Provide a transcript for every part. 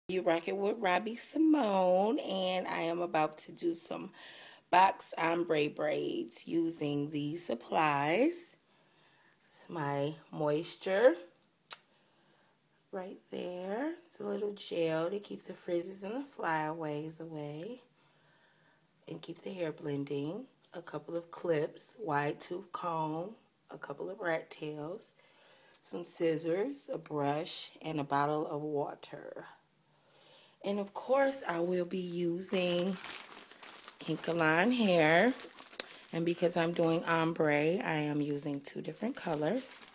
You rock it with ROBBIESIMONE, and I am about to do some box ombre braids using these supplies. It's my moisture right there. It's a little gel to keep the frizzes and the flyaways away and keep the hair blending. A couple of clips, wide tooth comb, a couple of rat tails, some scissors, a brush, and a bottle of water. And of course, I will be using Kinkaline hair. And because I'm doing ombre, I am using two different colors.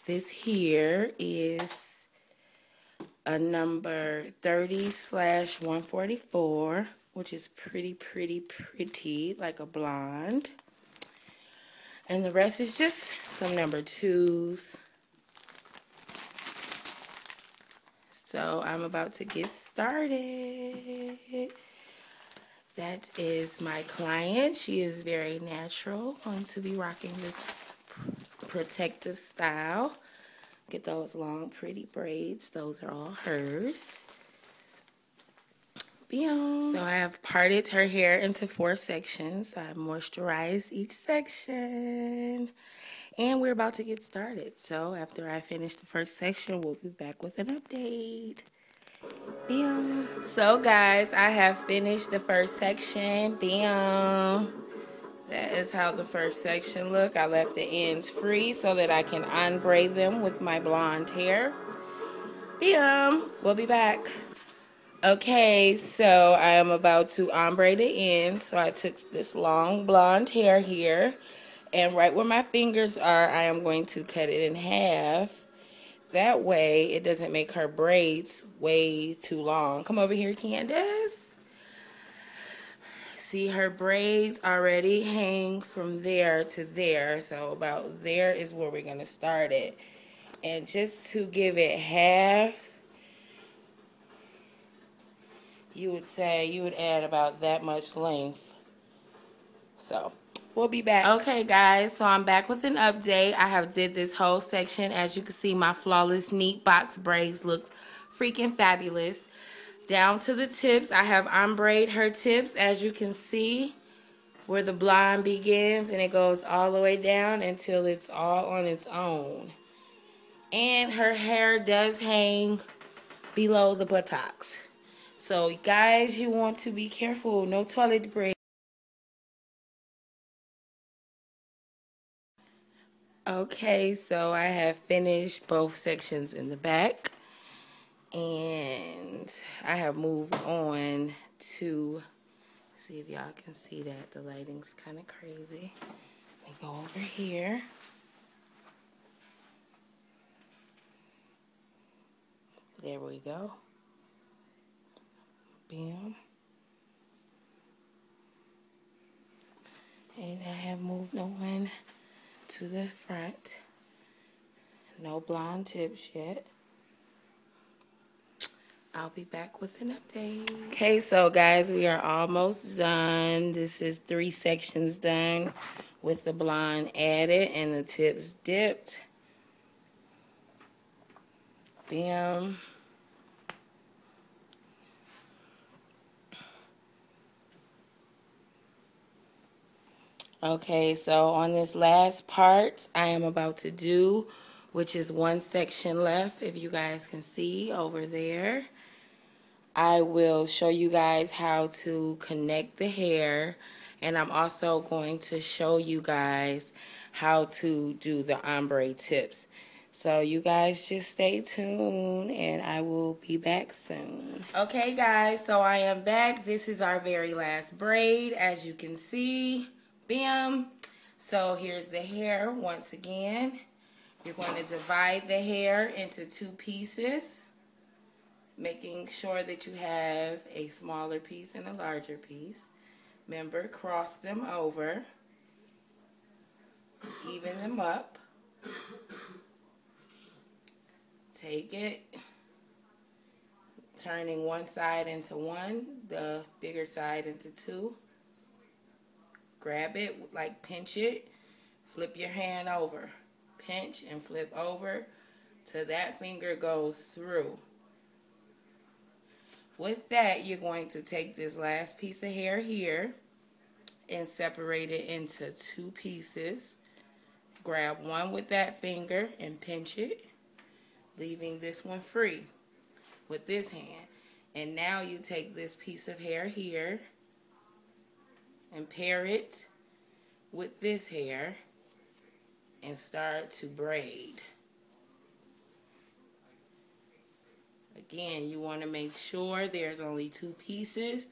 This here is a number 30/144, which is pretty, like a blonde. And the rest is just some number 2s. So I'm about to get started. That is my client. She is very natural, going to be rocking this protective style. Get those long, pretty braids. Those are all hers. So I have parted her hair into 4 sections. I moisturized each section. And we're about to get started. So after I finish the first section, we'll be back with an update. Bam. So guys, I have finished the first section. Bam. That is how the first section look. I left the ends free so that I can ombre them with my blonde hair. Bam. We'll be back. Okay, so I am about to ombre the ends. So I took this long blonde hair here. And right where my fingers are, I am going to cut it in half. That way, it doesn't make her braids way too long. Come over here, Candace. See, her braids already hang from there to there. So about there is where we're going to start it. And just to give it half, you would say you would add about that much length. So we'll be back. Okay, guys, so I'm back with an update. I have did this whole section. As you can see, my flawless, neat box braids look freaking fabulous. Down to the tips, I have ombre her tips, as you can see, where the blonde begins, and it goes all the way down until it's all on its own. And her hair does hang below the buttocks. So, guys, you want to be careful. No toilet debris. Okay, so I have finished both sections in the back, and I have moved on to, see if y'all can see that, the lighting's kind of crazy. Let me go over here. There we go. Bam. And I have moved on to the front. No blonde tips yet. I'll be back with an update. Okay, so guys, we are almost done. This is 3 sections done with the blonde added and the tips dipped. Bam. Okay, so on this last part, I am about to do, which is 1 section left, if you guys can see over there. I will show you guys how to connect the hair, and I'm also going to show you guys how to do the ombre tips. So you guys just stay tuned, and I will be back soon. Okay, guys, so I am back. This is our very last braid, as you can see. Bam. So here's the hair once again. You're going to divide the hair into 2 pieces, making sure that you have a smaller piece and a larger piece. Remember, cross them over, even them up. Take it, turning one side into 1, the bigger side into 2. Grab it, like pinch it, flip your hand over. Pinch and flip over till that finger goes through. With that, you're going to take this last piece of hair here and separate it into 2 pieces. Grab one with that finger and pinch it, leaving this one free with this hand. And now you take this piece of hair here and pair it with this hair and start to braid. Again, you want to make sure there's only 2 pieces,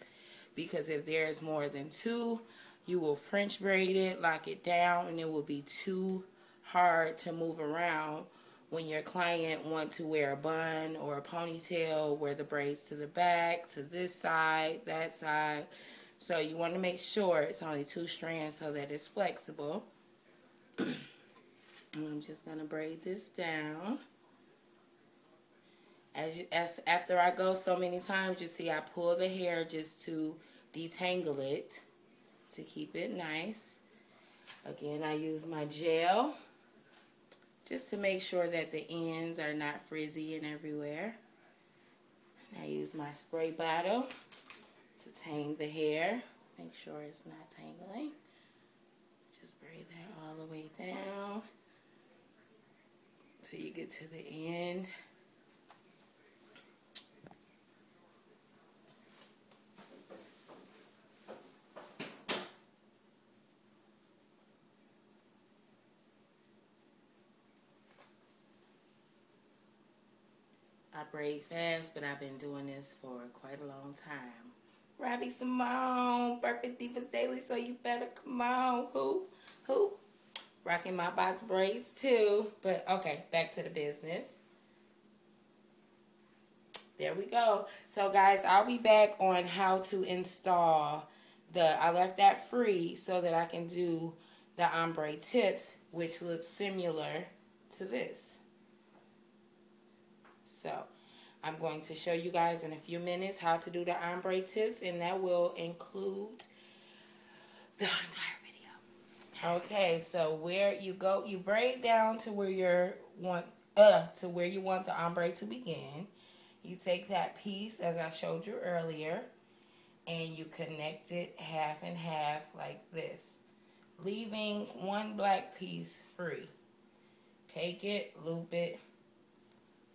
because if there's more than 2, you will French braid it, lock it down, and it will be too hard to move around when your client wants to wear a bun or a ponytail, wear the braids to the back, to this side, that side. So you want to make sure it's only 2 strands so that it's flexible. And I'm just going to braid this down. After I go so many times, you see I pull the hair just to detangle it, to keep it nice. Again, I use my gel just to make sure that the ends are not frizzy and everywhere. And I use my spray bottle to tang the hair. Make sure it's not tangling. Just braid that all the way down till you get to the end. I braid fast, but I've been doing this for quite a long time. ROBBIESIMONE, Perfect Divas Daily, so you better come on. Who? Rocking my box braids too. But okay, back to the business. There we go. So guys, I'll be back on how to install I left that free so that I can do the ombre tips, which looks similar to this. So I'm going to show you guys in a few minutes how to do the ombre tips, and that will include the entire video. Okay, so where you go, you braid down to where you want the ombre to begin. You take that piece as I showed you earlier, and you connect it half and half like this, leaving one black piece free. Take it, loop it,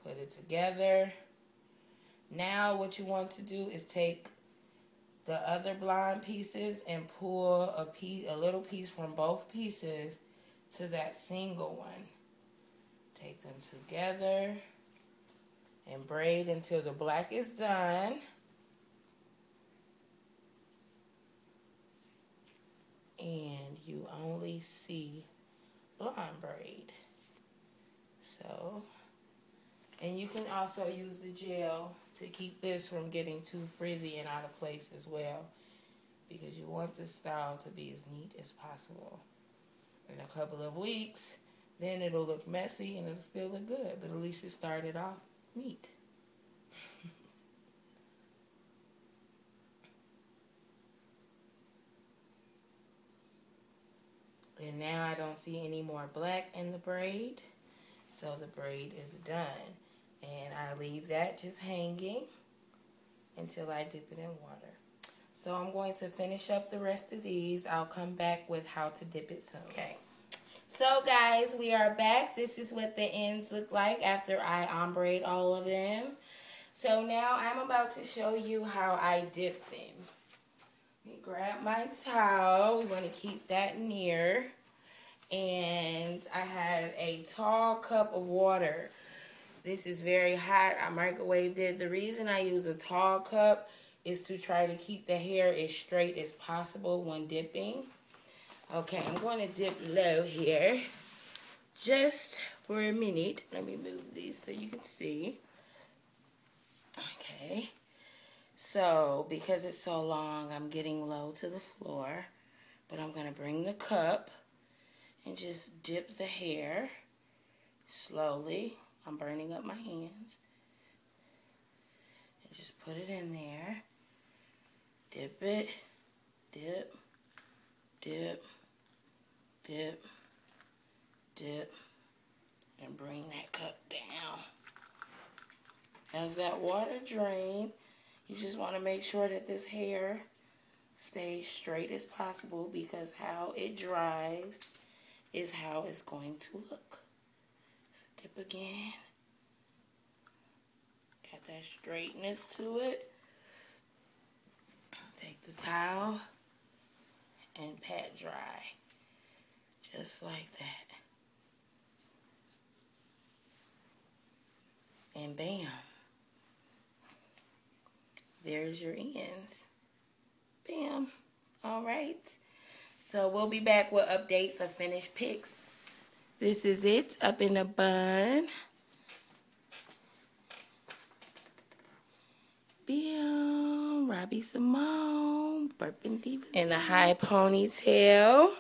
put it together. Now what you want to do is take the other blonde pieces and pull a little piece from both pieces to that single one. Take them together and braid until the black is done. And you only see blonde braid. So, and you can also use the gel to keep this from getting too frizzy and out of place as well, because you want this style to be as neat as possible. In a couple of weeks, then it'll look messy and it'll still look good, but at least it started off neat. And now I don't see any more black in the braid, so the braid is done. And I leave that just hanging until I dip it in water. So I'm going to finish up the rest of these. I'll come back with how to dip it soon. Okay. So guys, we are back. This is what the ends look like after I ombre all of them. So now I'm about to show you how I dip them. Let me grab my towel. We want to keep that near. And I have a tall cup of water. This is very hot. I microwaved it. The reason I use a tall cup is to try to keep the hair as straight as possible when dipping. Okay, I'm going to dip low here just for a minute. Let me move these so you can see. Okay. So, because it's so long, I'm getting low to the floor. But I'm going to bring the cup and just dip the hair slowly. I'm burning up my hands. And just put it in there. Dip it. Dip. Dip. Dip. Dip. And bring that cup down. As that water drains, You just want to make sure that this hair stays straight as possible, because how it dries is how it's going to look. So dip again. Got that straightness to it. Take the towel and pat dry. Just like that. And bam. There's your ends. Bam. Alright. So we'll be back with updates of finished pics. This is it up in a bun. Bam. ROBBIESIMONE. Burping Divas. In a high ponytail.